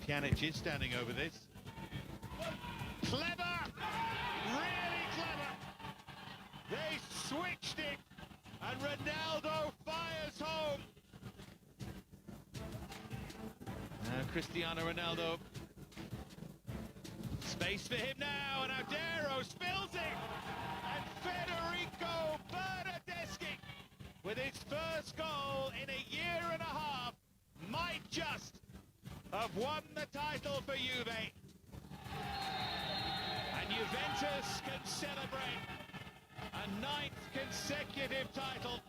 Pjanic is standing over this. Clever! Really clever! They switched it, and Ronaldo fires home. Now Cristiano Ronaldo. Space for him now, and Aguero spills it! And Federico Bernardeschi, with his first goal in a year and a half, might just have won the title for Juve. And Juventus can celebrate a 9th consecutive title.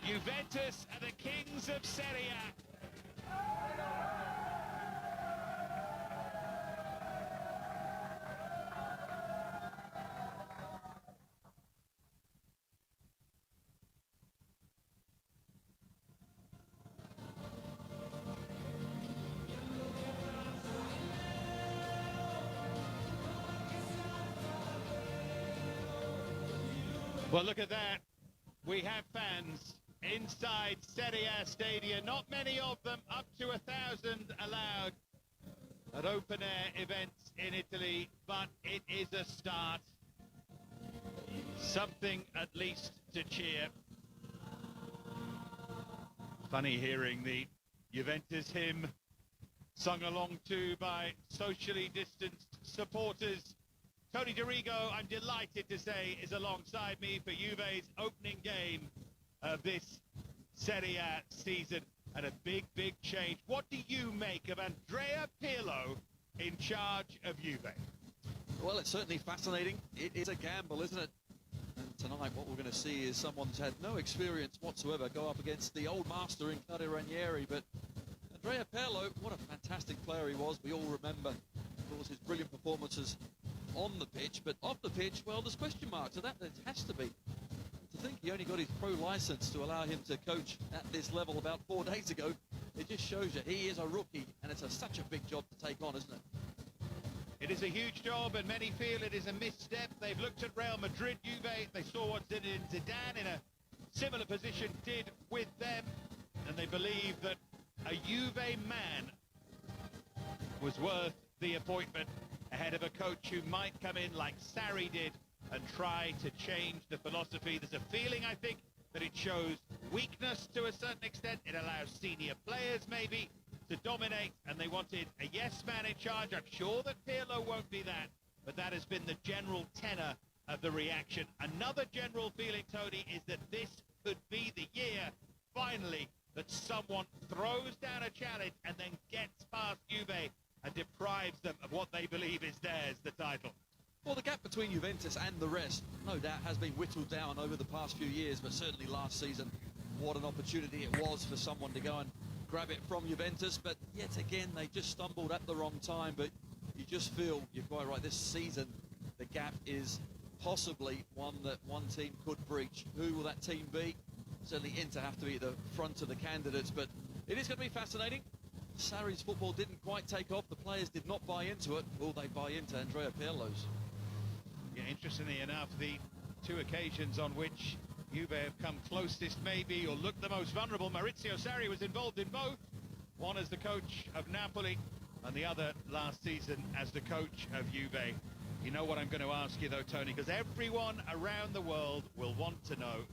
Juventus are the kings of Serie A. Well, look at that. We have fans inside Serie A Stadium. Not many of them, up to 1,000 allowed at open-air events in Italy, but it is a start. Something at least to cheer. Funny hearing the Juventus hymn sung along to by socially distanced supporters. Tony Dorigo, I'm delighted to say, is alongside me for Juve's opening game of this Serie A season, and a big, big change. What do you make of Andrea Pirlo in charge of Juve? Well, it's certainly fascinating. It is a gamble, isn't it? And tonight what we're going to see is someone who's had no experience whatsoever go up against the old master in Claudio Ranieri. But Andrea Pirlo, what a fantastic player he was. We all remember, of course, his brilliant performances on the pitch, but off the pitch, well, there's question marks, so that it has to be. To think he only got his pro license to allow him to coach at this level about 4 days ago, it just shows you he is a rookie, and it's such a big job to take on, isn't it? It is a huge job, and many feel it is a misstep. They've looked at Real Madrid, Juve, they saw what Zidane in a similar position did with them, and they believe that a Juve man was worth the appointment ahead of a coach who might come in like Sarri did and try to change the philosophy. There's a feeling, I think, that it shows weakness to a certain extent. It allows senior players maybe to dominate, and they wanted a yes man in charge. I'm sure that Pirlo won't be that, but that has been the general tenor of the reaction. Another general feeling, Tony, is that this could be the year, finally, that someone throws down a challenge and then gets past Juve and deprives them of what they believe is theirs, the title. Well, the gap between Juventus and the rest, no doubt, has been whittled down over the past few years, but certainly last season, what an opportunity it was for someone to go and grab it from Juventus. But yet again, they just stumbled at the wrong time. But you just feel, you're quite right, this season, the gap is possibly one that one team could breach. Who will that team be? Certainly Inter have to be at the front of the candidates, but it is going to be fascinating. Sarri's football didn't quite take off. The players did not buy into it. Will they buy into Andrea Pirlo's? Yeah, interestingly enough, the two occasions on which Juve have come closest maybe, or looked the most vulnerable, Maurizio Sarri was involved in both. One as the coach of Napoli, and the other last season as the coach of Juve. You know what I'm going to ask you though, Tony, because everyone around the world will want to know,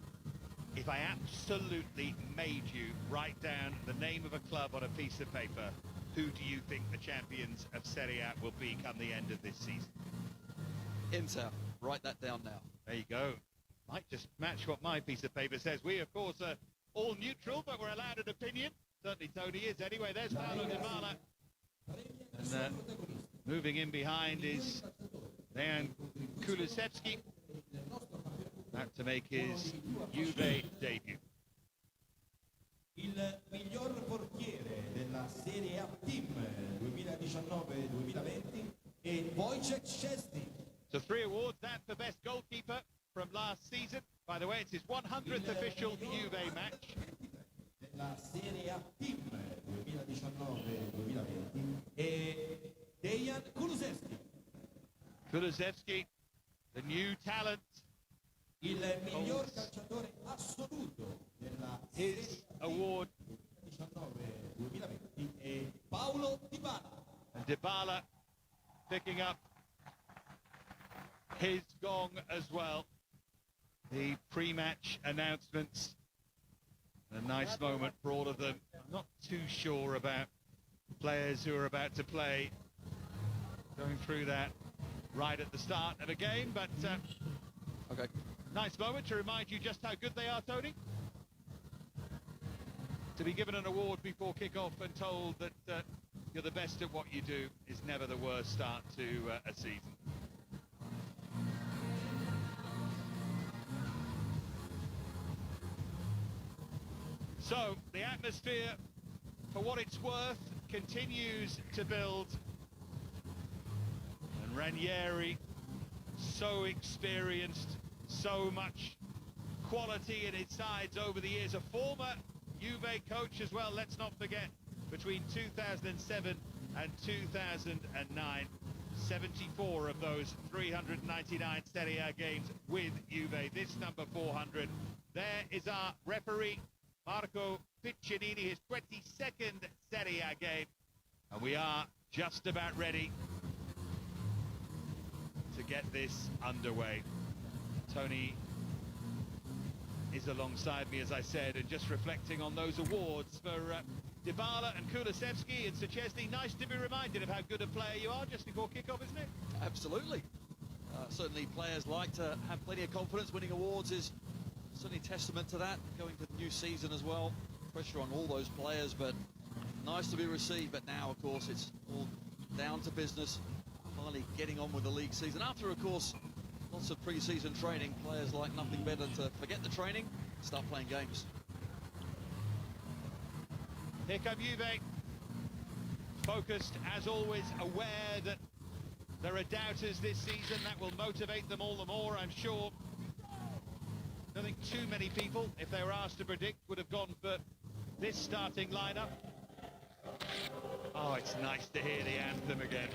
if I absolutely made you write down the name of a club on a piece of paper, who do you think the champions of Serie A will be come the end of this season? Inter. Write that down now. There you go. Might just match what my piece of paper says. We, of course, are all neutral, but we're allowed an opinion. Certainly Tony is. Anyway, there's Paulo Dybala. And moving in behind is Dejan Kulusevski, about to make his Juve debut. Il miglior portiere della Serie A Team 2019-2020 è Wojciech Szczesny. So 3 awards, that for best goalkeeper from last season. By the way, it's his 100th official Juve match. La Serie A Team 2019-2020 è Dejan Kulusevski. Kulusevski, the new talent. Il miglior calciatore assoluto della His award 2019-2020 è Paulo Dybala. And Dybala picking up his gong as well. The pre-match announcements. A nice moment for all of them. I'm not too sure about players who are about to play going through that right at the start of a game, but Okay. nice moment to remind you just how good they are, Tony. To be given an award before kick-off and told that you're the best at what you do is never the worst start to a season. So, the atmosphere, for what it's worth, continues to build. And Ranieri, so experienced, so much quality in his sides over the years. A former Juve coach as well, let's not forget, between 2007 and 2009. 74 of those 399 Serie A games with Juve. This number 400. There is our referee, Marco Piccinini, his 22nd Serie A game. And we are just about ready to get this underway. Tony is alongside me, as I said, and just reflecting on those awards for Dybala and Kulusevski and Szczesny. Nice to be reminded of how good a player you are just before kickoff, isn't it? Absolutely. Certainly players like to have plenty of confidence. Winning awards is certainly testament to that. Going to the new season as well. Pressure on all those players, but nice to be received. But now, of course, it's all down to business. Finally getting on with the league season. After, of course, lots of pre-season training, players like nothing better to forget the training, start playing games. Here come Juve, focused as always, aware that there are doubters this season. That will motivate them all the more, I'm sure. I don't think too many people, if they were asked to predict, would have gone for this starting lineup. Oh, it's nice to hear the anthem again.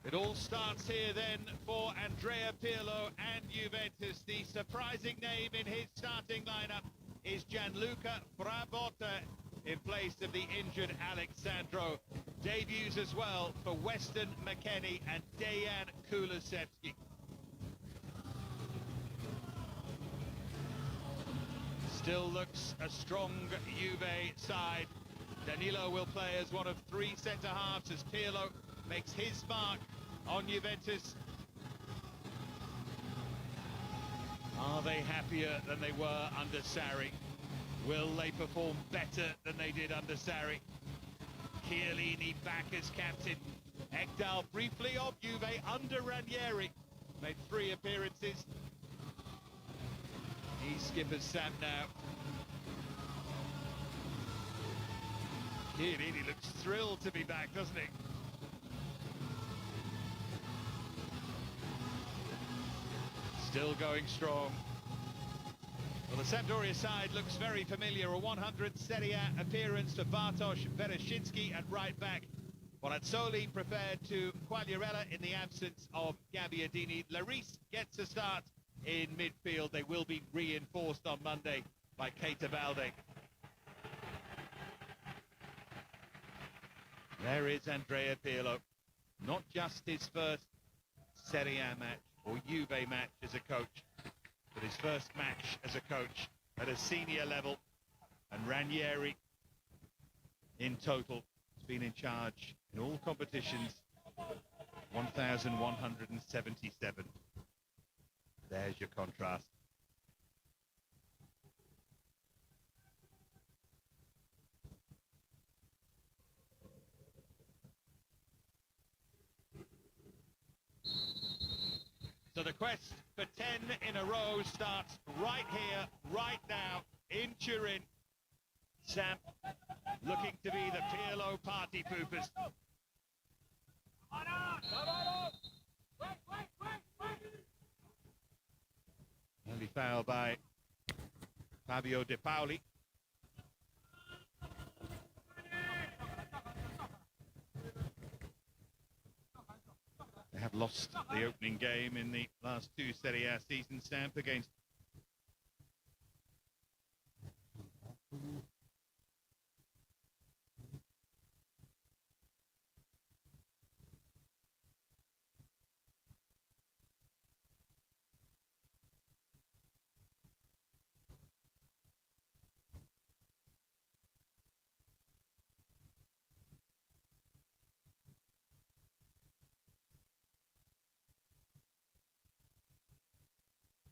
It all starts here then for Andrea Pirlo and Juventus. The surprising name in his starting lineup is Gianluca Frabotta in place of the injured Alexandro. Debuts as well for Weston McKennie and Dejan Kulusevski. Still looks a strong Juve side. Danilo will play as one of three centre-halves as Pirlo makes his mark on Juventus. Are they happier than they were under Sarri? Will they perform better than they did under Sarri? Chiellini back as captain. Ekdal briefly of Juve under Ranieri. Made 3 appearances. He's skipper's Sam now. Chiellini looks thrilled to be back, doesn't he? Still going strong. Well, the Sampdoria side looks very familiar. A 100 Serie A appearance for Bartosz Bereszyński at right back. Bonazzoli preferred to Quagliarella in the absence of Gabbiadini. Lloris gets a start in midfield. They will be reinforced on Monday by Keita Balde. There is Andrea Pirlo. Not just his first Serie A match or Juve match as a coach, but his first match as a coach at a senior level. And Ranieri, in total, has been in charge in all competitions, 1,177. There's your contrast. So the quest for 10 in a row starts right here, right now, in Turin. Sam looking to be the Pirlo party poopers. Only foul by Fabio De Paoli. They have lost the opening game in the last two Serie A seasons, Stamp, against